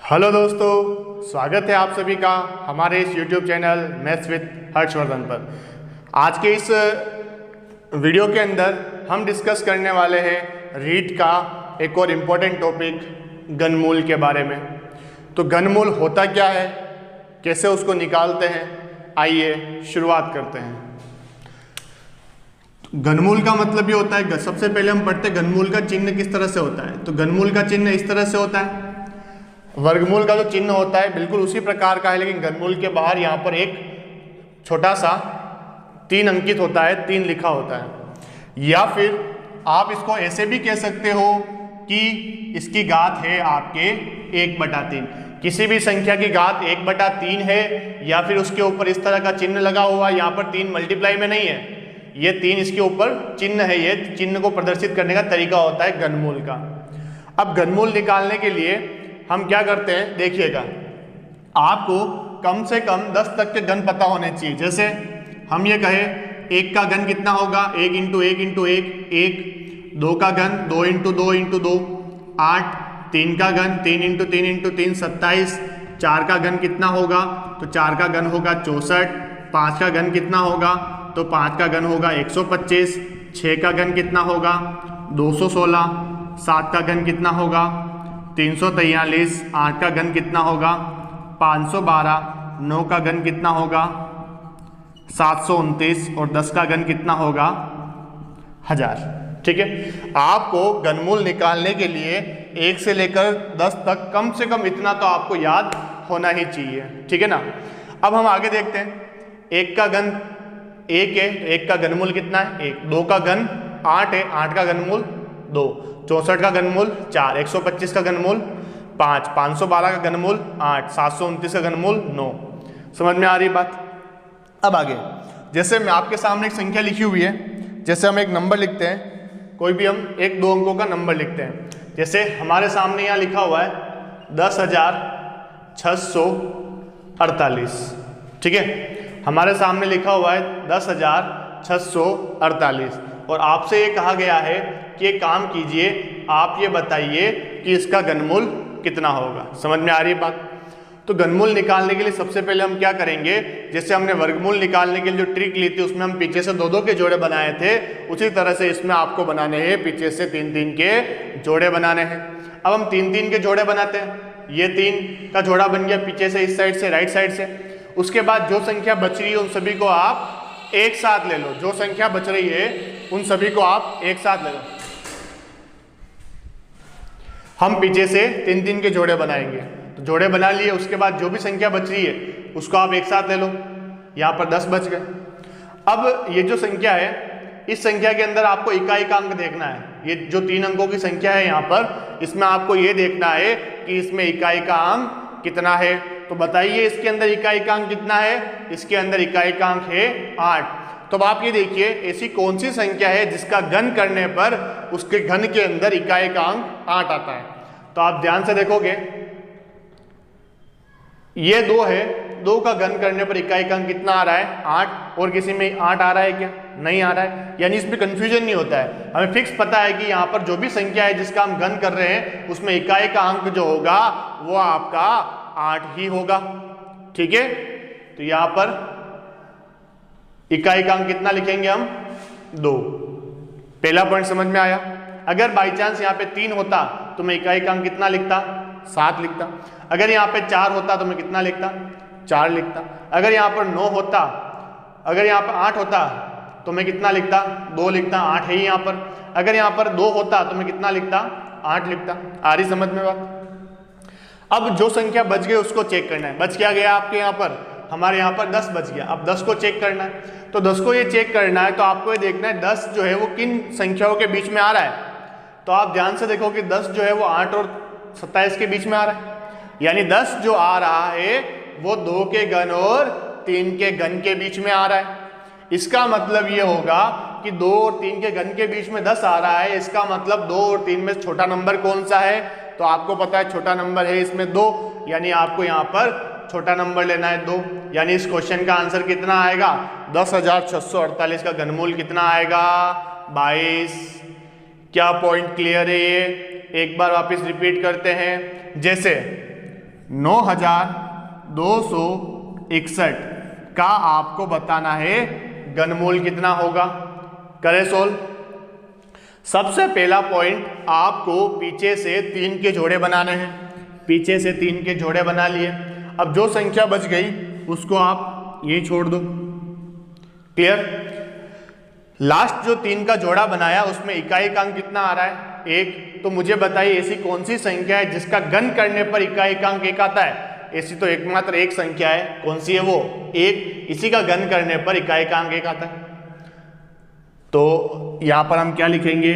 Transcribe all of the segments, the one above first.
Hello दोस्तों, स्वागत है आप सभी का हमारे इस YouTube channel maths with Harshvardhan पर। आज के इस वीडियो के अंदर हम डिस्कस करने वाले हैं रीट का एक और इम्पोर्टेंट टॉपिक घनमूल के बारे में। तो घनमूल होता क्या है, कैसे उसको निकालते हैं, आइए शुरुआत करते हैं। घनमूल का मतलब ये होता है, सबसे पहले हम पढ़ते हैं घनमूल का चिन्ह किस तरह से होता है। तो घनमूल का चिन्ह इस तरह से होता है। वर्गमूल का जो चिन्ह होता है बिल्कुल उसी प्रकार का है, लेकिन घनमूल के बाहर यहाँ पर एक छोटा सा 3 अंकित होता है, 3 लिखा होता है। या फिर आप इसको ऐसे भी कह सकते हो कि इसकी घात है आपके 1/3। किसी भी संख्या की घात 1/3 है, या फिर उसके ऊपर इस तरह का चिन्ह लगा हुआ है। यहाँ पर 3 मल्टीप्लाई में नहीं है, ये 3 इसके ऊपर चिन्ह है। ये चिन्ह को प्रदर्शित करने का तरीका होता है घनमूल का। अब घनमूल निकालने के लिए हम क्या करते हैं, देखिएगा, आपको कम से कम 10 तक के घन पता होने चाहिए। जैसे हम ये कहें 1 का घन कितना होगा, 1 × 1 × 1 1, 2 का घन 2 × 2 × 2 8, 3 का घन 3 × 3 × 3 27, 4 का घन कितना होगा, तो 4 का घन होगा 64, 5 का घन कितना होगा, तो 5 का घन होगा 125, 6 का घन कितना होगा 216, 7 का घन कितना होगा 343, 8 का घन कितना होगा 512, 9 का घन कितना होगा 729 और 10 का घन कितना होगा 1000। ठीक है, आपको घनमूल निकालने के लिए 1 से लेकर 10 तक कम से कम इतना तो आपको याद होना ही चाहिए। ठीक है ना। अब हम आगे देखते हैं। 1 का घन 1 है, 1 का घनमूल कितना है 1, 2 का घन 8 है, 8 का घनमूल 2, 64 का घनमूल 4, 125 का घनमूल 5, 512 का घनमूल 8, 729 का घनमूल 9। समझ में आ रही बात। अब आगे, जैसे मैं आपके सामने एक संख्या लिखी हुई है, जैसे हम एक नंबर लिखते हैं, कोई भी हम 1-2 अंकों का नंबर लिखते हैं। जैसे हमारे सामने यहाँ लिखा हुआ है 10,648। ठीक है, हमारे सामने लिखा हुआ है 10,648 और आपसे ये कहा गया है कि एक काम कीजिए, आप ये बताइए कि इसका घनमूल कितना होगा। समझ में आ रही है बात। तो घनमूल निकालने के लिए सबसे पहले हम क्या करेंगे, जैसे हमने वर्गमूल निकालने के लिए जो ट्रिक ली थी उसमें हम पीछे से 2-2 के जोड़े बनाए थे, उसी तरह से इसमें आपको बनाने हैं पीछे से 3-3 के जोड़े बनाने हैं। अब हम 3-3 के जोड़े बनाते हैं। ये 3 का जोड़ा बन गया पीछे से, इस साइड से, राइट साइड से। उसके बाद जो संख्या बच रही है उन सभी को आप एक साथ ले लो। जो संख्या बच रही है उन सभी को आप एक साथ ले लो। हम पीछे से 3-3 के जोड़े बनाएंगे। तो जोड़े बना लिए, उसके बाद जो भी संख्या बच रही है उसको आप एक साथ ले लो। यहाँ पर 10 बच गए। अब ये जो संख्या है, इस संख्या के अंदर आपको इकाई का अंक देखना है। ये जो 3 अंकों की संख्या है यहाँ पर, इसमें आपको ये देखना है कि इसमें इकाई का अंक कितना है। तो बताइए इसके अंदर इकाई का अंक कितना है। इसके अंदर इकाई का अंक है 8। तो अब आप ये देखिए, ऐसी कौन सी संख्या है जिसका घन करने पर उसके घन के अंदर इकाई का अंक 8 आता है। तो आप ध्यान से देखोगे, ये 2 है, 2 का घन करने पर इकाई का अंक कितना आ रहा है 8। और किसी में 8 आ रहा है क्या, नहीं आ रहा है। यानी इसमें कंफ्यूजन नहीं होता है, हमें फिक्स पता है कि यहाँ पर जो भी संख्या है जिसका हम घन कर रहे हैं उसमें इकाई का अंक जो होगा वो आपका 8 ही होगा। ठीक है, तो यहाँ पर इकाई का अंक कितना लिखेंगे हम 2। पहला पॉइंट समझ में आया। अगर बाई चांस यहाँ पे 3 होता तो मैं इकाई का अंक कितना लिखता 7 लिखता। अगर यहाँ पे 4 होता तो मैं कितना लिखता 4 लिखता। अगर यहाँ पर 9 होता, अगर यहाँ पर 8 होता तो मैं कितना लिखता 2 लिखता। 8 है ही यहाँ पर। अगर यहाँ पर 2 होता तो मैं कितना लिखता 8 लिखता। आ रही समझ में बात। अब जो संख्या बच गई उसको चेक करना है। बच क्या गया आपके यहाँ पर, हमारे यहाँ पर 10 बच गया। अब 10 को चेक करना है। तो 10 को ये चेक करना है तो आपको ये देखना है 10 जो है वो किन संख्याओं के बीच में आ रहा है। तो आप ध्यान से देखो कि 10 जो है वो 8 और 27 के बीच में आ रहा है। यानी 10 जो आ रहा है वो 2 के घन और 3 के घन के बीच में आ रहा है। इसका मतलब ये होगा कि 2 और 3 के घन के बीच में 10 आ रहा है। इसका मतलब 2 और 3 में छोटा नंबर कौन सा है, तो आपको पता है छोटा नंबर है इसमें 2। यानी आपको यहाँ पर छोटा नंबर लेना है 2। यानी इस क्वेश्चन का आंसर कितना आएगा, 10,648 का घनमूल कितना आएगा 22। क्या पॉइंट क्लियर है ये? एक बार वापस रिपीट करते हैं। जैसे 9261 का आपको बताना है घनमूल कितना होगा। करें सोल्व। सबसे पहला पॉइंट, आपको पीछे से 3 के जोड़े बनाने हैं। पीछे से 3 के जोड़े बना लिए। अब जो संख्या बच गई उसको आप ये छोड़ दो। क्लियर। लास्ट जो 3 का जोड़ा बनाया उसमें इकाई का अंक कितना आ रहा है? 1। तो मुझे बताइए ऐसी कौन सी संख्या है जिसका घन करने पर इकाई का अंक 1 आता है? ऐसी तो एकमात्र एक संख्या है। कौन सी है वो? 1। इसी का घन करने पर इकाई का अंक 1 आता है। तो यहां पर हम क्या लिखेंगे?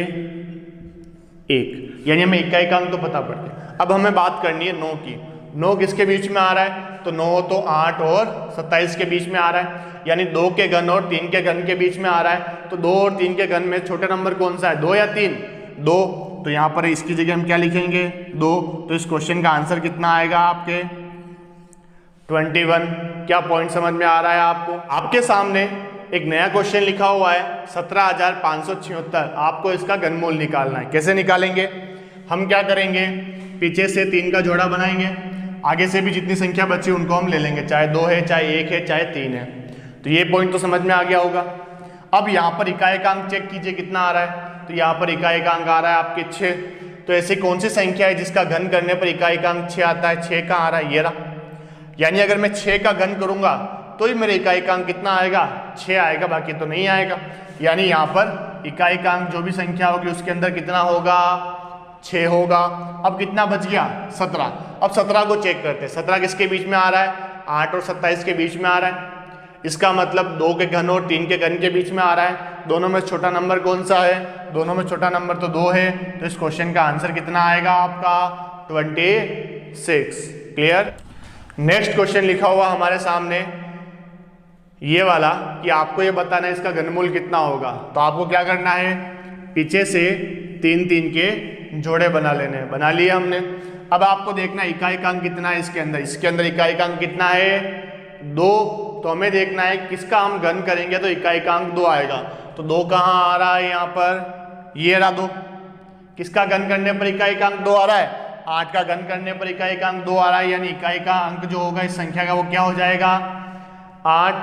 1। यानी हमें इकाई का अंक तो पता पड़ता है। अब हमें बात करनी है 9 की। 9 किसके बीच में आ रहा है? तो 9 तो 8 और 27 के बीच में आ रहा है। यानी 2 के घन और 3 के घन के बीच में आ रहा है। तो 2 और 3 के घन में छोटा नंबर कौन सा है? 2 या 3? 2। तो यहाँ पर इसकी जगह हम क्या लिखेंगे? 2। तो इस क्वेश्चन का आंसर कितना आएगा आपके? 21। क्या पॉइंट समझ में आ रहा है आपको? आपके सामने एक नया क्वेश्चन लिखा हुआ है 17,576। आपको इसका घनमूल निकालना है। कैसे निकालेंगे? हम क्या करेंगे? पीछे से 3 का जोड़ा बनाएंगे। आगे से भी जितनी संख्या बची उनको हम ले लेंगे, चाहे 2 है, चाहे 1 है, चाहे 3 है। तो ये पॉइंट तो समझ में आ गया होगा। अब यहाँ पर इकाई का अंक चेक कीजिए कितना आ रहा है। तो यहाँ पर इकाई का अंक आ रहा है आपके 6। तो ऐसी कौन सी संख्या है जिसका घन करने पर इकाई का अंक 6 आता है? 6 कहाँ आ रहा है? ये रहा। यानी अगर मैं 6 का घन करूंगा तो ही मेरे इकाई का अंक कितना आएगा? 6 आएगा, बाकी तो नहीं आएगा। यानी यहाँ पर इकाई का अंक जो भी संख्या होगी उसके अंदर कितना होगा? 6 होगा। अब कितना बच गया? 17। अब 17 को चेक करते हैं। 17 किसके बीच में आ रहा है? 8 और 27 के बीच में आ रहा है। इसका मतलब 2 के घन और 3 के घन के बीच में आ रहा है। दोनों में छोटा नंबर कौन सा है? दोनों में छोटा नंबर तो 2 है। तो इस क्वेश्चन का आंसर कितना आएगा आपका? 26। क्लियर। नेक्स्ट क्वेश्चन लिखा हुआ हमारे सामने ये वाला कि आपको ये बताना है इसका घनमूल कितना होगा। तो आपको क्या करना है? पीछे से 3 के जोड़े बना लेने हैं। बना लिए हमने। अब आपको देखना इकाई का अंक कितना है इसके अंदर। इसके अंदर इकाई का अंक कितना है? 2। तो हमें देखना है किसका हम घन करेंगे तो इकाई का अंक 2 आएगा। तो 2 कहाँ आ रहा है? यहाँ पर ये रहा 2। किसका घन करने पर इकाई का अंक 2 आ रहा है? 8 का घन करने पर इकाई का अंक 2 आ रहा है। यानी इकाई का अंक जो होगा इस संख्या का वो क्या हो जाएगा? 8।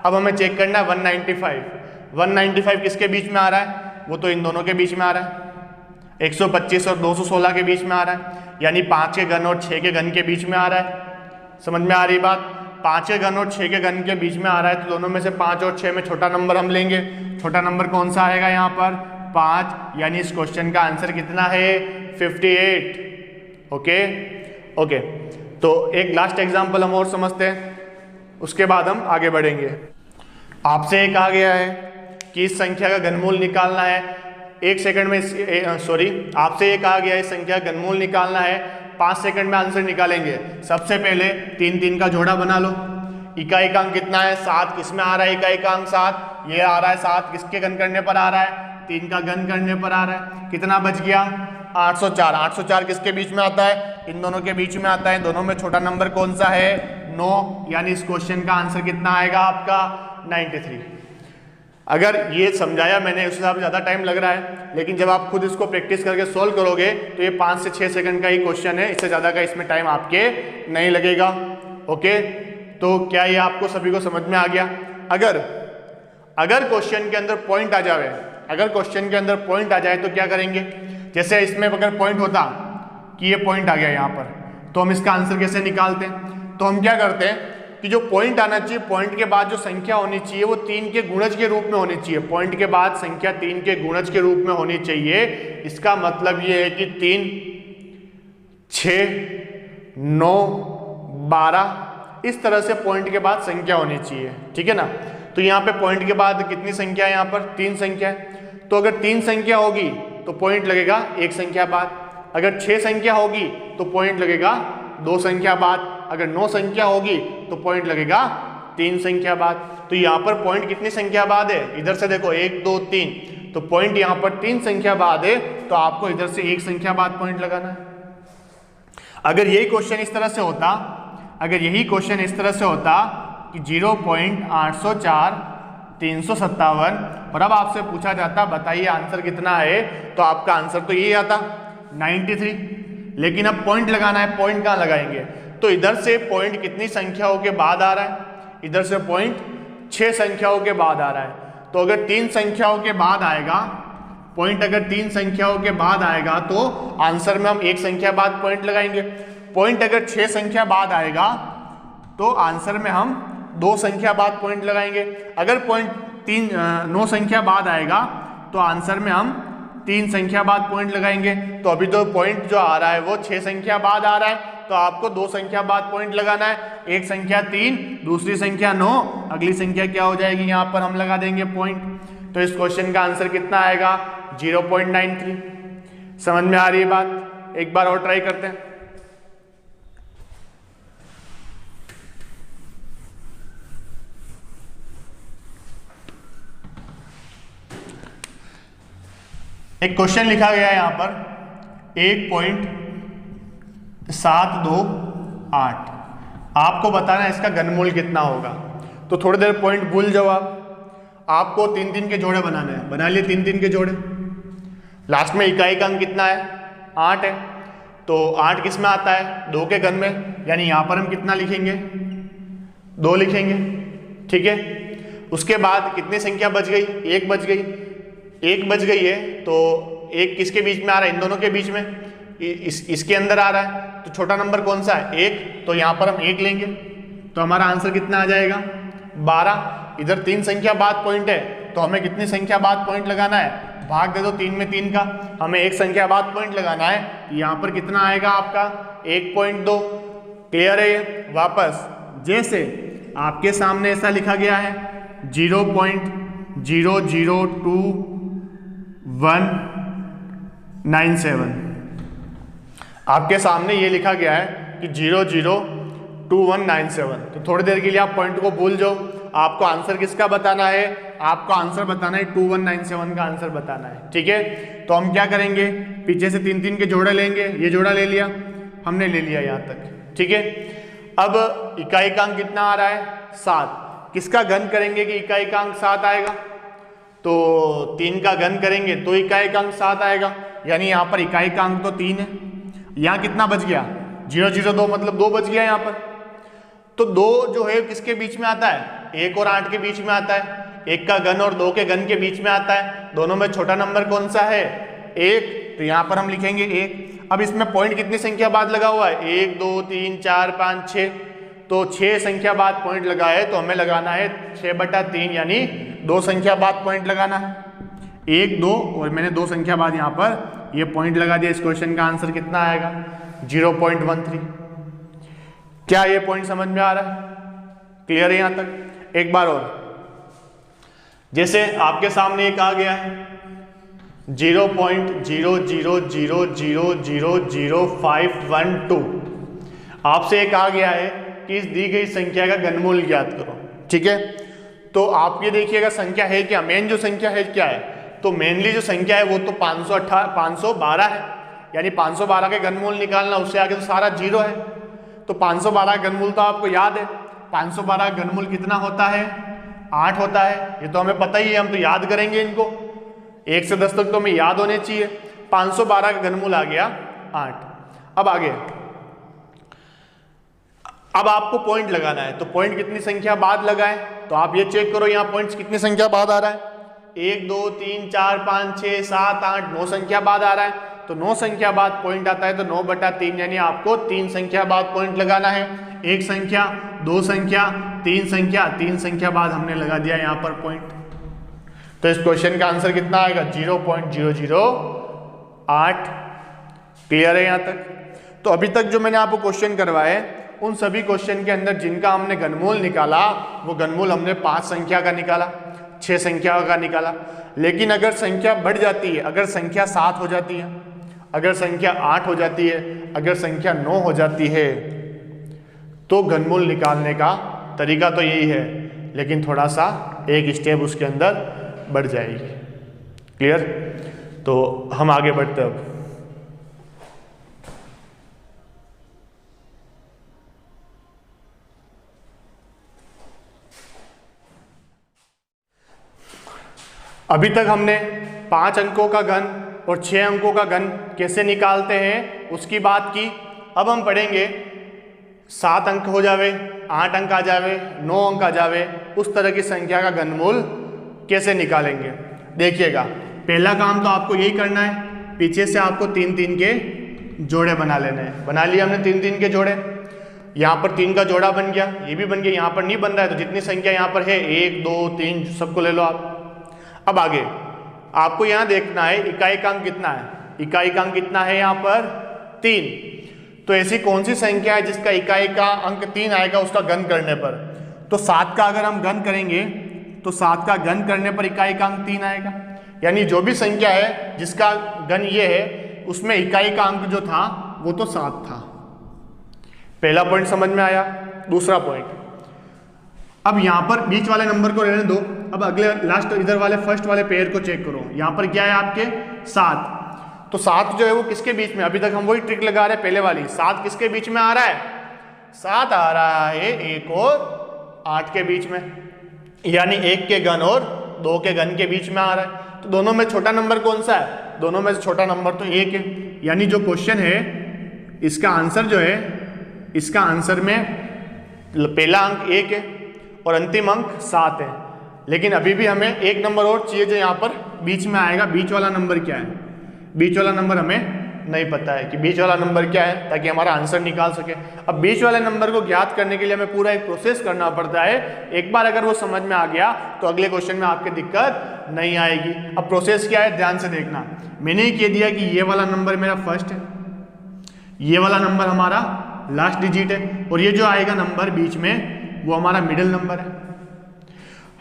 अब हमें चेक करना है 195। 195 किसके बीच में आ रहा है? वो तो इन दोनों के बीच में आ रहा है। 125 और 216 के बीच में आ रहा है। यानी 5 के घन और 6 के घन के बीच में आ रहा है। समझ में आ रही बात? 5 के घन और 6 के घन के बीच में आ रहा है। तो दोनों में से 5 और 6 में छोटा नंबर हम लेंगे। छोटा नंबर कौन सा आएगा यहाँ पर? 5। यानी इस क्वेश्चन का आंसर कितना है? 58। ओके। तो एक लास्ट एग्जाम्पल हम और समझते हैं, उसके बाद हम आगे बढ़ेंगे। आपसे ये कहा गया है कि इस संख्या का घनमूल निकालना है। 1 सेकंड में आपसे ये कहा गया है इस संख्या का घनमूल निकालना है। 5 सेकंड में आंसर निकालेंगे। सबसे पहले 3 का जोड़ा बना लो। इकाई का अंक कितना है? 7। किस में आ रहा है इकाई का अंक? 7। ये आ रहा है 7। किसके घन करने पर आ रहा है? 3 का घन करने पर आ रहा है। कितना बच गया? 804। 804 किसके बीच में आता है? इन दोनों के बीच में आता है। दोनों में छोटा नंबर कौन सा है? 9। यानी इस क्वेश्चन का आंसर कितना आएगा आपका? 93। अगर ये समझाया मैंने उस हिसाब से ज़्यादा टाइम लग रहा है, लेकिन जब आप खुद इसको प्रैक्टिस करके सोल्व करोगे तो ये 5 से 6 सेकंड का ही क्वेश्चन है। इससे ज़्यादा का इसमें टाइम आपके नहीं लगेगा। ओके। तो क्या ये आपको सभी को समझ में आ गया? अगर क्वेश्चन के अंदर पॉइंट आ जाए, आ जाए तो क्या करेंगे? जैसे इसमें अगर पॉइंट होता कि ये पॉइंट आ गया यहाँ पर, तो हम इसका आंसर कैसे निकालते हैं? तो हम क्या करते हैं कि जो पॉइंट आना चाहिए, पॉइंट के बाद जो संख्या होनी चाहिए वो 3 के गुणज के रूप में होनी चाहिए। पॉइंट के बाद संख्या 3 के गुणज के रूप में होनी चाहिए। इसका मतलब ये है कि 3, 6, 9, 12 इस तरह से पॉइंट के बाद संख्या होनी चाहिए। ठीक है ना? तो यहाँ पे पॉइंट के बाद कितनी संख्या है? यहाँ पर 3 संख्या है। तो अगर 3 संख्या होगी तो पॉइंट लगेगा 1 संख्या बाद। अगर 6 संख्या होगी तो पॉइंट लगेगा 2 संख्या बाद। अगर 9 संख्या होगी तो पॉइंट लगेगा 3 संख्या बाद। तो यहाँ पर पॉइंट कितनी संख्या बाद है? इधर से देखो 1, 2, 3, तो पॉइंट यहाँ पर 3 संख्या बाद है। तो आपको इधर से 1 संख्या बाद पॉइंट लगाना है। अगर यही क्वेश्चन इस तरह से होता, कि 0.804 357 और अब आपसे पूछा जाता बताइए आंसर कितना है, तो आपका आंसर तो यही आता 93। लेकिन अब पॉइंट लगाना है। पॉइंट कहाँ लगाएंगे? तो इधर से पॉइंट कितनी संख्याओं के बाद आ रहा है? इधर से पॉइंट 6 संख्याओं के बाद आ रहा है। तो अगर 3 संख्याओं के बाद आएगा पॉइंट, अगर 3 संख्याओं के बाद आएगा तो आंसर में हम 1 संख्या बाद पॉइंट लगाएंगे। पॉइंट अगर 6 संख्या बाद आएगा तो आंसर में हम 2 संख्या बाद पॉइंट लगाएंगे। अगर पॉइंट 9 संख्या बाद आएगा तो आंसर में हम 3 संख्या बाद पॉइंट लगाएंगे। तो अभी तो पॉइंट जो आ रहा है वो 6 संख्या बाद आ रहा है, तो आपको 2 संख्या बाद पॉइंट लगाना है। एक संख्या 3, दूसरी संख्या 9, अगली संख्या क्या हो जाएगी, यहाँ पर हम लगा देंगे पॉइंट। तो इस क्वेश्चन का आंसर कितना आएगा? 0.93। समझ में आ रही है बात? एक बार और ट्राई करते हैं। एक क्वेश्चन लिखा गया है यहाँ पर 1.728। आपको बताना है इसका घनमूल कितना होगा। तो थोड़ी देर पॉइंट भूल जाओ आपको 3-3 के जोड़े बनाने हैं। बना लिए 3-3 के जोड़े। लास्ट में इकाई का अंक कितना है? 8 है। तो 8 किस में आता है? 2 के घन में, यानी यहाँ पर हम कितना लिखेंगे? 2 लिखेंगे। ठीक है। उसके बाद कितनी संख्या बच गई? 1 बच गई। 1 बच गई है तो 1 किसके बीच में आ रहा है? इन दोनों के बीच में, इसके अंदर आ रहा है। तो छोटा नंबर कौन सा है? 1। तो यहाँ पर हम 1 लेंगे तो हमारा आंसर कितना आ जाएगा? 12। इधर 3 संख्या बाद पॉइंट है तो हमें कितनी संख्या बाद पॉइंट लगाना है? भाग दे दो 3 में 3 का, हमें 1 संख्या बाद पॉइंट लगाना है। यहाँ पर कितना आएगा आपका? 1.2। क्लियर है ये? वापस जैसे आपके सामने ऐसा लिखा गया है 0.0022197। आपके सामने ये लिखा गया है कि 002197। तो थोड़ी देर के लिए आप पॉइंट को भूल जाओ। आपको आंसर किसका बताना है? आपको आंसर बताना है 2197 का आंसर बताना है। ठीक है। तो हम क्या करेंगे? पीछे से 3-3 के जोड़े लेंगे। ये जोड़ा ले लिया हमने, ले लिया यहाँ तक। ठीक है। अब इकाई का अंक कितना आ रहा है? 7। किसका घन करेंगे कि इकाई का अंक 7 आएगा? तो 3 का घन करेंगे तो इकाई का अंक 7 आएगा, यानी यहाँ पर इकाई का अंक तो 3 है। यहाँ कितना बच गया? 002, मतलब 2 बच गया यहाँ पर। तो 2 जो है किसके बीच में आता है? 1 और 8 के बीच में आता है। 1 का घन और 2 के घन के बीच में आता है। दोनों में छोटा नंबर कौन सा है? 1। तो यहाँ पर हम लिखेंगे 1। अब इसमें पॉइंट कितनी संख्या बाद लगा हुआ है? 1 2 3 4 5 6। तो 6 संख्या बाद पॉइंट लगा है तो हमें लगाना है 6/3, यानी 2 संख्या बाद पॉइंट लगाना है। 1 2 और मैंने 2 संख्या बाद यहाँ पर ये पॉइंट लगा दिया। इस क्वेश्चन का आंसर कितना आएगा? 0.13। क्या ये पॉइंट समझ में आ रहा है? क्लियर है यहाँ तक? एक बार और, जैसे आपके सामने एक आ गया है 0.00000512। आपसे एक आ गया है कि इस दी गई संख्या का घनमूल ज्ञात करो। ठीक है। तो आप ये देखिएगा संख्या है क्या? मेन जो संख्या है क्या है? तो मेनली जो संख्या है वो तो 512 है, यानी 512 के घनमूल निकालना। उससे आगे तो सारा 0 है। तो 512 का घनमूल तो आपको याद है। 512 का घनमूल कितना होता है? 8 होता है। ये तो हमें पता ही है, हम तो याद करेंगे इनको। 1 से 10 तक तो हमें याद होने चाहिए। 512 का घनमूल आ गया 8। अब आगे, अब आपको पॉइंट लगाना है। तो पॉइंट कितनी संख्या बाद लगाएं? तो आप ये चेक करो यहाँ पॉइंट्स कितनी संख्या बाद आ रहा है? 1 2 3 4 5 6 7 8 9 संख्या बाद आ रहा है। तो 9 संख्या बाद पॉइंट आता है तो 9/3, यानी आपको 3 संख्या बाद पॉइंट लगाना है। 1 संख्या, 2 संख्या, 3 संख्या, 3 संख्या बाद हमने लगा दिया यहाँ पर पॉइंट। तो इस क्वेश्चन का आंसर कितना आएगा? 0.008। क्लियर है यहाँ तक? तो अभी तक जो मैंने आपको क्वेश्चन करवाए उन सभी क्वेश्चन के अंदर जिनका हमने घनमूल निकाला वो घनमूल हमने 5 संख्या का निकाला, 6 संख्या का निकाला। लेकिन अगर संख्या बढ़ जाती है, अगर संख्या 7 हो जाती है, अगर संख्या 8 हो जाती है, अगर संख्या 9 हो जाती है, तो घनमूल निकालने का तरीका तो यही है, लेकिन थोड़ा सा एक स्टेप उसके अंदर बढ़ जाएगी। क्लियर? तो हम आगे बढ़ते हैं। अब अभी तक हमने 5 अंकों का घन और 6 अंकों का घन कैसे निकालते हैं उसकी बात की। अब हम पढ़ेंगे 7 अंक हो जावे, 8 अंक आ जावे, 9 अंक आ जावे, उस तरह की संख्या का घनमूल कैसे निकालेंगे। देखिएगा, पहला काम तो आपको यही करना है, पीछे से आपको 3-3 के जोड़े बना लेने हैं। बना लिया हमने 3-3 के जोड़े, यहाँ पर 3 का जोड़ा बन गया, ये भी बन गया, यहाँ पर नहीं बन रहा है तो जितनी संख्या यहाँ पर है 1 2 3 सबको ले लो आप। अब आगे आपको यहाँ देखना है इकाईकांक कितना है। इकाईकांक कितना है यहाँ पर 3। तो ऐसी कौन सी संख्या है जिसका इकाई का अंक 3 आएगा उसका घन करने पर। तो 7 का अगर हम घन करेंगे तो 7 का घन करने पर इकाई का अंक 3 आएगा। यानी जो भी संख्या है जिसका घन ये है उसमें इकाई का अंक जो था वो तो 7 था। पहला पॉइंट समझ में आया। दूसरा पॉइंट, अब यहाँ पर बीच वाले नंबर को रहने दो। अब अगले लास्ट इधर वाले फर्स्ट वाले पेयर को चेक करो। यहाँ पर क्या है आपके 7, तो 7 जो है वो किसके बीच में, अभी तक हम वही ट्रिक लगा रहे हैं पहले वाली। 7 किसके बीच में आ रहा है, 7 आ रहा है 1 और 8 के बीच में, यानी 1 के घन और 2 के घन के बीच में आ रहा है। तो दोनों में छोटा नंबर कौन सा है, दोनों में से छोटा नंबर तो 1 है। यानी जो क्वेश्चन है इसका आंसर जो है, इसका आंसर में पहला अंक 1 है और अंतिम अंक 7 है। लेकिन अभी भी हमें एक नंबर और चाहिए जो यहाँ पर बीच में आएगा। बीच वाला नंबर क्या है, बीच वाला नंबर हमें नहीं पता है कि बीच वाला नंबर क्या है, ताकि हमारा आंसर निकाल सके। अब बीच वाले नंबर को ज्ञात करने के लिए हमें पूरा एक प्रोसेस करना पड़ता है। एक बार अगर वो समझ में आ गया तो अगले क्वेश्चन में आपके दिक्कत नहीं आएगी। अब प्रोसेस क्या है ध्यान से देखना। मैंने ही कह दिया कि ये वाला नंबर मेरा फर्स्ट है, ये वाला नंबर हमारा लास्ट डिजिट है, और ये जो आएगा नंबर बीच में वो हमारा मिडिल नंबर है।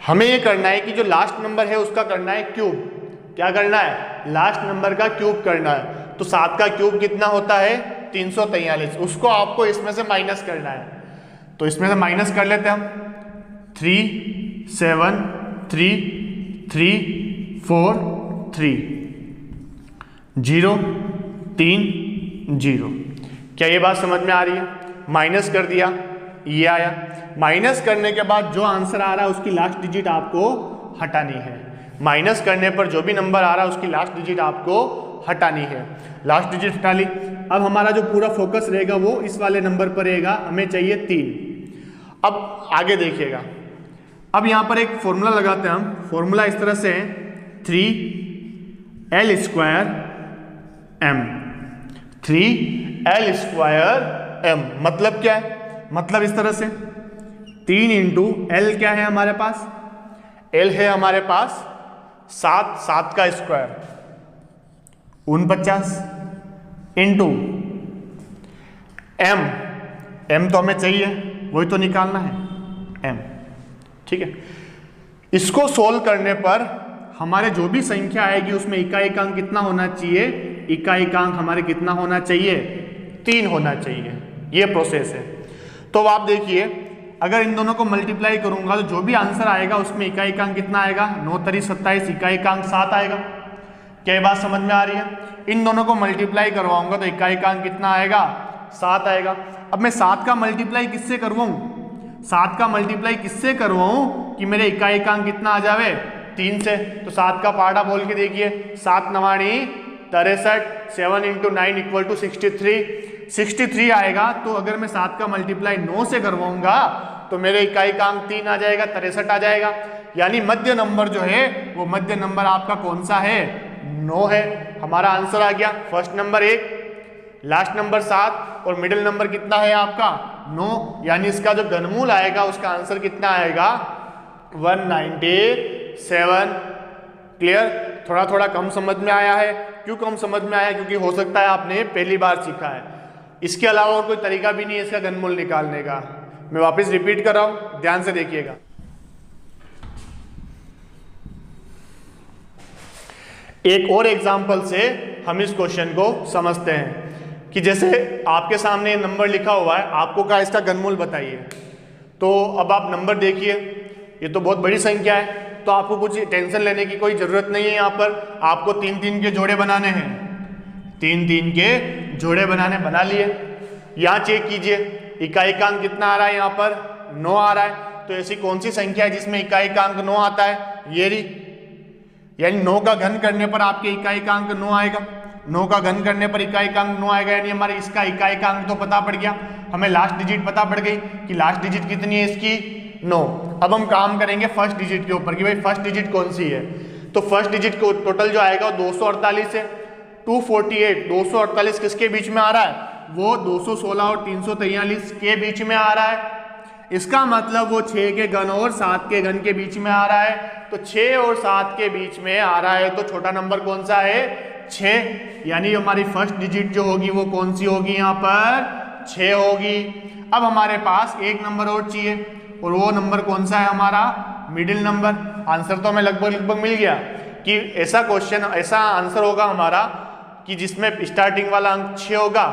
हमें ये करना है कि जो लास्ट नंबर है उसका करना है क्यूब। क्या करना है, लास्ट नंबर का क्यूब करना है। तो 7 का क्यूब कितना होता है 343, उसको आपको इसमें से माइनस करना है। तो इसमें से माइनस कर लेते हैं हम। 3 7 3 3 4 3 0 3 0। क्या ये बात समझ में आ रही है। माइनस कर दिया, ये आया। माइनस करने के बाद जो आंसर आ रहा है उसकी लास्ट डिजिट आपको हटानी है। माइनस करने पर जो भी नंबर आ रहा है उसकी लास्ट डिजिट आपको हटानी है। लास्ट डिजिट हटा ली। अब हमारा जो पूरा फोकस रहेगा वो इस वाले नंबर पर रहेगा। हमें चाहिए 3। अब आगे देखिएगा, अब यहाँ पर एक फॉर्मूला लगाते हैं हम। फॉर्मूला इस तरह से है 3l² m। 3l² m मतलब क्या है, मतलब इस तरह से 3 इंटू l क्या है हमारे पास, l है हमारे पास 7, 7 का स्क्वायर 49 इंटू m, m तो हमें चाहिए वही तो निकालना है m। ठीक है, इसको सोल्व करने पर हमारे जो भी संख्या आएगी उसमें इकाईकांक कितना होना चाहिए, इकाईकांक हमारे कितना होना चाहिए 3 होना चाहिए। ये प्रोसेस है। तो आप देखिए अगर इन दोनों को मल्टीप्लाई करूंगा तो जो भी आंसर आएगा उसमें इकाईकांक कितना आएगा 9 3 27, इकाईकांक 7 आएगा। क्या ये बात समझ में आ रही है। इन दोनों को मल्टीप्लाई करवाऊंगा तो इकाईकांक कितना आएगा 7 आएगा। अब मैं 7 का मल्टीप्लाई किससे करवाऊं, 7 का मल्टीप्लाई किससे करवाऊं कि मेरे इकाईकांक कितना आ जावे 3 से। तो 7 का पार्टा बोल के देखिए, 7 9 63, 7 इंटू 9 इक्वल टू 63 आएगा। तो अगर मैं 7 का मल्टीप्लाई 9 से करवाऊंगा तो मेरे इकाईकांक 3 आ जाएगा, 63 आ जाएगा। यानी मध्य नंबर जो है वो मध्य नंबर आपका कौन सा है 9 है। हमारा आंसर आ गया फर्स्ट नंबर 1, लास्ट नंबर 7 और मिडिल नंबर कितना है आपका 9। यानी इसका जो घनमूल आएगा उसका आंसर कितना आएगा 197। क्लियर। थोड़ा थोड़ा कम समझ में आया है। क्यों कम समझ में आया, क्योंकि हो सकता है आपने पहली बार सीखा है। इसके अलावा और कोई तरीका भी नहीं है इसका घनमूल निकालने का। मैं वापस रिपीट कर रहा हूं, ध्यान से देखिएगा। एक और एग्जांपल से हम इस क्वेश्चन को समझते हैं कि जैसे आपके सामने नंबर लिखा हुआ है, आपको कहा इसका घनमूल बताइए। तो अब आप नंबर देखिए, ये तो बहुत बड़ी संख्या है, तो आपको कुछ टेंशन लेने की कोई ज़रूरत नहीं है। यहाँ पर आपको 3-3 के जोड़े बनाने हैं, 3-3 के जोड़े बना लिए। यहाँ चेक कीजिए इकाईकांक कितना आ रहा है, यहाँ पर 9 आ रहा है। तो ऐसी कौन सी संख्या है जिसमें इकाईकांक 9 आता है, ये रही। यानी 9 का घन करने पर आपके इकाईकांक 9 आएगा। 9 का घन करने पर इकाईकांक 9 आएगा, यानी हमारे इसका इकाईकांक तो पता पड़ गया। हमें लास्ट डिजिट पता पड़ गई कि लास्ट डिजिट कितनी है इसकी 9। अब हम काम करेंगे फर्स्ट डिजिट के ऊपर कि भाई फर्स्ट डिजिट कौन सी है। तो फर्स्ट डिजिट को टोटल जो आएगा वो 248 है। 248 248 किसके बीच में आ रहा है, वो 216 और 343 के बीच में आ रहा है। इसका मतलब वो 6 के घन और 7 के घन के बीच में आ रहा है। तो 6 और 7 के बीच में आ रहा है तो छोटा नंबर कौन सा है, 6। यानी हमारी फर्स्ट डिजिट जो होगी वो कौन सी होगी, यहाँ पर 6 होगी। अब हमारे पास एक नंबर और चाहिए और वो नंबर कौन सा है हमारा, मिडिल नंबर। आंसर तो हमें लगभग मिल गया कि ऐसा क्वेश्चन, ऐसा आंसर होगा हमारा कि जिसमें स्टार्टिंग वाला अंक 6 होगा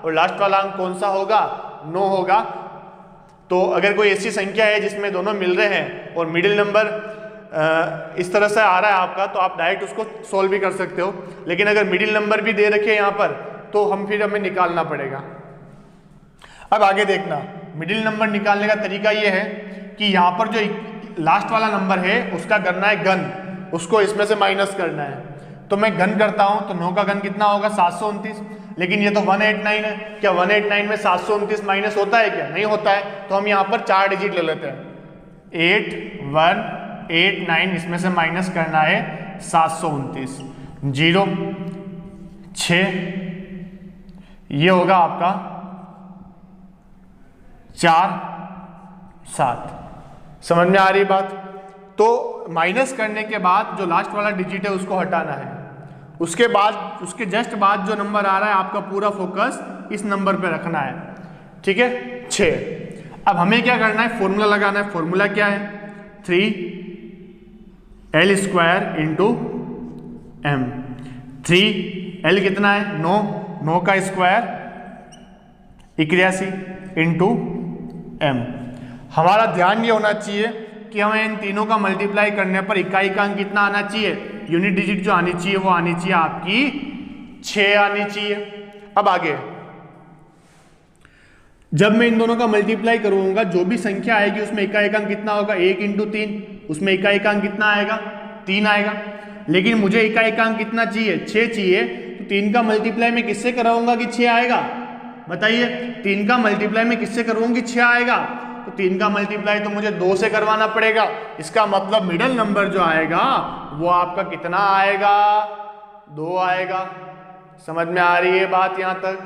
और लास्ट वाला अंक कौन सा होगा, 9 होगा। तो अगर कोई ऐसी संख्या है जिसमें दोनों मिल रहे हैं और मिडिल नंबर इस तरह से आ रहा है आपका, तो आप डायरेक्ट उसको सोल्व भी कर सकते हो। लेकिन अगर मिडिल नंबर भी दे रखे यहाँ पर तो हमें निकालना पड़ेगा। अब आगे देखना, मिडिल नंबर निकालने का तरीका ये है कि यहाँ पर जो लास्ट वाला नंबर है उसका करना है घन, उसको इसमें से माइनस करना है। तो मैं घन करता हूँ तो 9 का घन कितना होगा, 729। लेकिन ये तो 189 है, क्या 189 में 729 माइनस होता है क्या, नहीं होता है। तो हम यहाँ पर 4 डिजिट ले लेते हैं, 8189, इसमें से माइनस करना है 729, 0 6, ये होगा आपका 4 7। समझ में आ रही बात। तो माइनस करने के बाद जो लास्ट वाला डिजिट है उसको हटाना है, उसके बाद उसके जस्ट बाद जो नंबर आ रहा है आपका पूरा फोकस इस नंबर पे रखना है, ठीक है, 6। अब हमें क्या करना है, फॉर्मूला लगाना है। फॉर्मूला क्या है, 3l square into m। 3l कितना है, 9, 9 का स्क्वायर 81 इंटू m। हमारा ध्यान ये होना चाहिए कि हमें इन तीनों का मल्टीप्लाई करने पर इकाई का अंक कितना आना चाहिए, यूनिट डिजिट जो आनी चाहिए वो आनी चाहिए आपकी 6 आनी चाहिए। अब आगे जब मैं इन दोनों का मल्टीप्लाई करूंगा, जो भी संख्या आएगी उसमें इकाई का अंक कितना होगा, 1 इंटू 3, उसमें इकाई का अंक कितना आएगा, 3 आएगा। लेकिन मुझे इकाई का अंक कितना चाहिए, 6 चाहिए। तो 3 का मल्टीप्लाई मैं किससे कराऊंगा कि 6 आएगा, बताइए। 3 का मल्टीप्लाई मैं किससे करूंगी, 6 आएगा। तो 3 का मल्टीप्लाई तो मुझे 2 से करवाना पड़ेगा। इसका मतलब मिडिल नंबर जो आएगा वो आपका कितना आएगा, 2 आएगा। समझ में आ रही है बात यहाँ तक।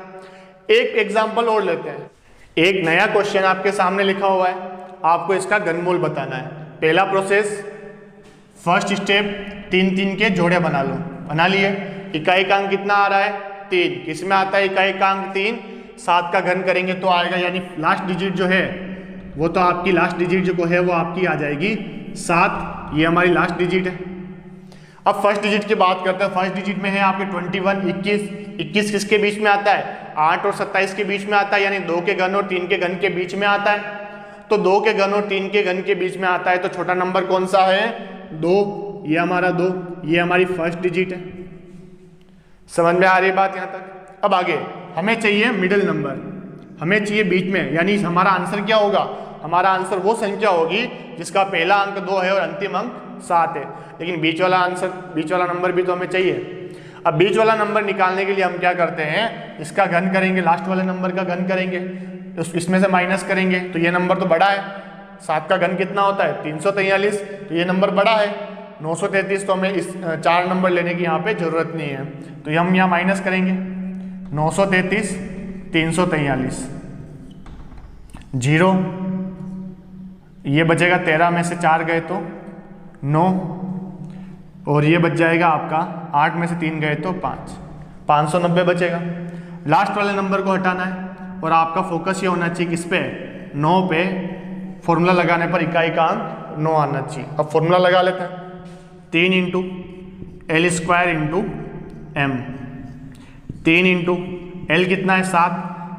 एक एग्जांपल और लेते हैं। एक नया क्वेश्चन आपके सामने लिखा हुआ है, आपको इसका घनमूल बताना है। पहला प्रोसेस, फर्स्ट स्टेप, 3 के जोड़े बना लो। बना लिए। इकाई का अंक कितना आ रहा है, 3। किस में आता है इकाई का अंक, 3। 7 का घन करेंगे तो आएगा, यानी लास्ट डिजिट जो है वो तो आपकी लास्ट डिजिट जो है वो आपकी आ जाएगी 7। ये हमारी लास्ट डिजिट है। अब फर्स्ट डिजिट की बात करते हैं। फर्स्ट डिजिट में है आपके 21, 21। 21 किसके बीच में आता है, 8 और 27 के बीच में आता है, यानी 2 के घन और 3 के घन के बीच में आता है। तो 2 के घन और 3 के घन के बीच में आता है तो छोटा नंबर कौन सा है, 2। ये हमारा 2, ये हमारी फर्स्ट डिजिट है। समझ में आ रही बात यहाँ तक। अब आगे हमें चाहिए मिडिल नंबर, हमें चाहिए बीच में, यानी हमारा आंसर क्या होगा, हमारा आंसर वो संख्या होगी जिसका पहला अंक 2 है और अंतिम अंक 7 है। लेकिन बीच वाला आंसर, बीच वाला नंबर भी तो हमें चाहिए। अब बीच वाला नंबर निकालने के लिए हम क्या करते हैं, इसका घन करेंगे, लास्ट वाले नंबर का घन करेंगे, इसमें से माइनस करेंगे। तो ये नंबर तो बड़ा है, 7 का घन कितना होता है, 343। तो ये नंबर बड़ा है 933। तो हमें इस 4 नंबर लेने की यहाँ पे जरूरत नहीं है। तो हम यहाँ माइनस करेंगे, 933 343, 0। ये बचेगा 13 में से 4 गए तो 9, और ये बच जाएगा आपका 8 में से 3 गए तो 5, 590 बचेगा। लास्ट वाले नंबर को हटाना है और आपका फोकस ये होना चाहिए किस पे, 9 पे। फॉर्मूला लगाने पर इकाई का अंक 9 आना चाहिए। अब फॉर्मूला लगा लेते हैं, 3 into l square into m। 3 into l कितना है, 7।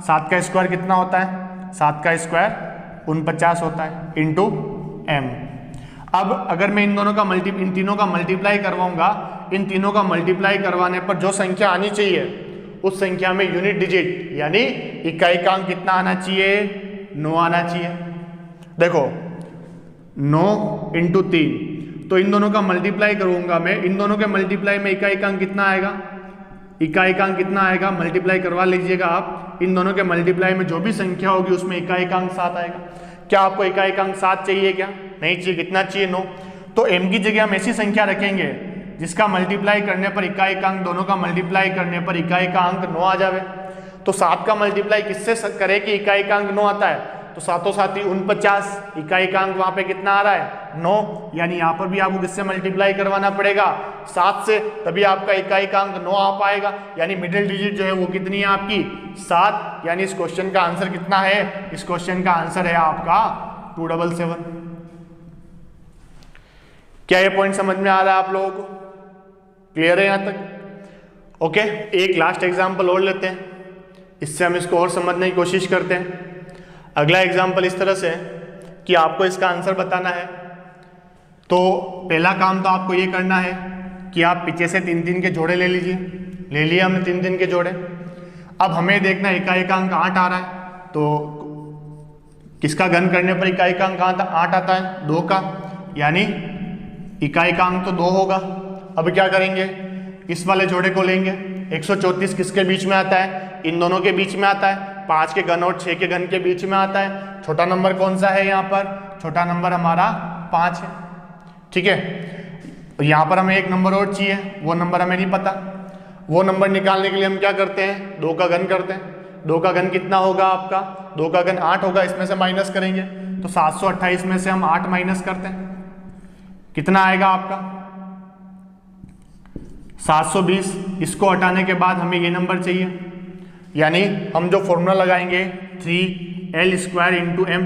7 का स्क्वायर कितना होता है, 7 का स्क्वायर 49 होता है, इंटू m। अब अगर मैं इन तीनों का मल्टीप्लाई करवाऊंगा, इन तीनों का मल्टीप्लाई करवाने पर जो संख्या आनी चाहिए उस संख्या में यूनिट डिजिट यानी इकाई का अंक कितना आना चाहिए, 9 आना चाहिए। देखो 9 इंटू 3, तो इन दोनों का मल्टीप्लाई करूंगा मैं, इन दोनों के मल्टीप्लाई में इकाई का अंक कितना आएगा, इकाएकांक कितना आएगा, मल्टीप्लाई करवा लीजिएगा आप, इन दोनों के मल्टीप्लाई में जो भी संख्या होगी उसमें इकाएकांक 7 आएगा। क्या आपको इकाएकांक 7 चाहिए क्या? नहीं चाहिए। कितना चाहिए? 9। तो m की जगह हम ऐसी संख्या रखेंगे जिसका मल्टीप्लाई करने पर इकाएकांक, दोनों का मल्टीप्लाई करने पर इकाएकांक 9 आ जावे। तो 7 का मल्टीप्लाई किससे करे कि इकाएकांक 9 आता है? तो सातों साथी 49, इकाएकांक वहां पे कितना आ रहा है? 9। यानी यहाँ पर भी आपको किससे मल्टीप्लाई करवाना पड़ेगा? 7 से, तभी आपका इकाएकांक 9 आ पाएगा। यानी मिडिल डिजिट जो है वो कितनी है आपकी? 7। यानी इस क्वेश्चन का आंसर कितना है? इस क्वेश्चन का आंसर है आपका 277। क्या ये पॉइंट समझ में आ रहा है आप लोगों को? क्लियर है यहाँ तक? ओके, एक लास्ट एग्जाम्पल और लेते हैं, इससे हम इसको और समझने की कोशिश करते हैं। अगला एग्जाम्पल इस तरह से है कि आपको इसका आंसर बताना है। तो पहला काम तो आपको ये करना है कि आप पीछे से 3-3 के जोड़े ले लीजिए। ले लिए हमने 3-3 के जोड़े। अब हमें देखना इकाएकांक 8 आ रहा है, तो किसका घन करने पर इकाएकांक 8 आता है? 2 का, यानी इकाएकांक तो 2 होगा। अब क्या करेंगे? इस वाले जोड़े को लेंगे। 134 किसके बीच में आता है? इन दोनों के बीच में आता है। 5 के घन और 6 के घन के बीच में आता है। छोटा नंबर कौन सा है यहाँ पर? छोटा नंबर हमारा 5 है। ठीक है, यहाँ पर हमें एक नंबर और चाहिए, वो नंबर हमें नहीं पता। वो नंबर निकालने के लिए हम क्या करते हैं? 2 का घन करते हैं। 2 का घन कितना होगा आपका? 2 का घन 8 होगा। इसमें से माइनस करेंगे तो 728 में से हम 8 माइनस करते हैं, कितना आएगा आपका? 720। इसको हटाने के बाद हमें ये नंबर चाहिए, यानी हम जो फॉर्मूला लगाएंगे 3l² इंटू m,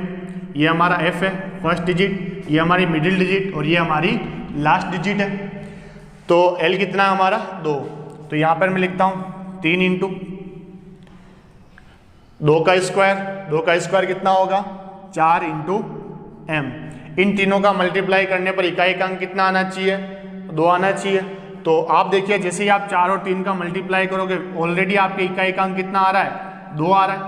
ये हमारा f है फर्स्ट डिजिट, ये हमारी मिडिल डिजिट और ये हमारी लास्ट डिजिट है। तो l कितना है हमारा? 2। तो यहाँ पर मैं लिखता हूँ 3 इंटू 2 का स्क्वायर। 2 का स्क्वायर कितना होगा? 4 इंटू m। इन तीनों का मल्टीप्लाई करने पर इकाएकांक कितना आना चाहिए? 2 आना चाहिए। तो आप देखिए, जैसे ही आप 4 और 3 का मल्टीप्लाई करोगे ऑलरेडी आपके इकाएकांक कितना आ रहा है? 2 आ रहा है।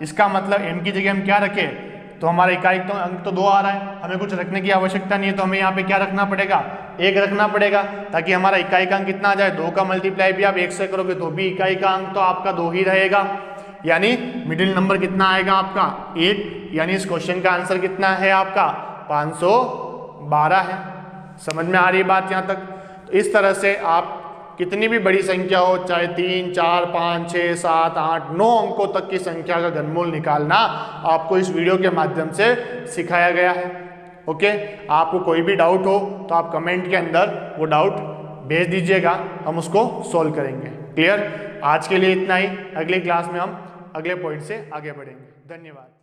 इसका मतलब m की जगह हम क्या रखें? तो हमारा इकाएकांक तो 2 आ रहा है, हमें कुछ रखने की आवश्यकता नहीं है। तो हमें यहाँ पे क्या रखना पड़ेगा? 1 रखना पड़ेगा, ताकि हमारा इकाएकांक कितना आ जाए? 2 का मल्टीप्लाई भी आप 1 से करोगे तो भी इकाएकांक तो आपका 2 ही रहेगा। यानी मिडिल नंबर कितना आएगा आपका? 1। यानी इस क्वेश्चन का आंसर कितना है आपका? 512 है। समझ में आ रही है बात यहाँ तक? तो इस तरह से आप कितनी भी बड़ी संख्या हो, चाहे 3, 4, 5, 6, 7, 8, 9 अंकों तक की संख्या का घनमूल निकालना आपको इस वीडियो के माध्यम से सिखाया गया है। ओके, आपको कोई भी डाउट हो तो आप कमेंट के अंदर वो डाउट भेज दीजिएगा, हम उसको सॉल्व करेंगे। क्लियर? आज के लिए इतना ही। अगली क्लास में हम अगले पॉइंट से आगे बढ़ेंगे। धन्यवाद।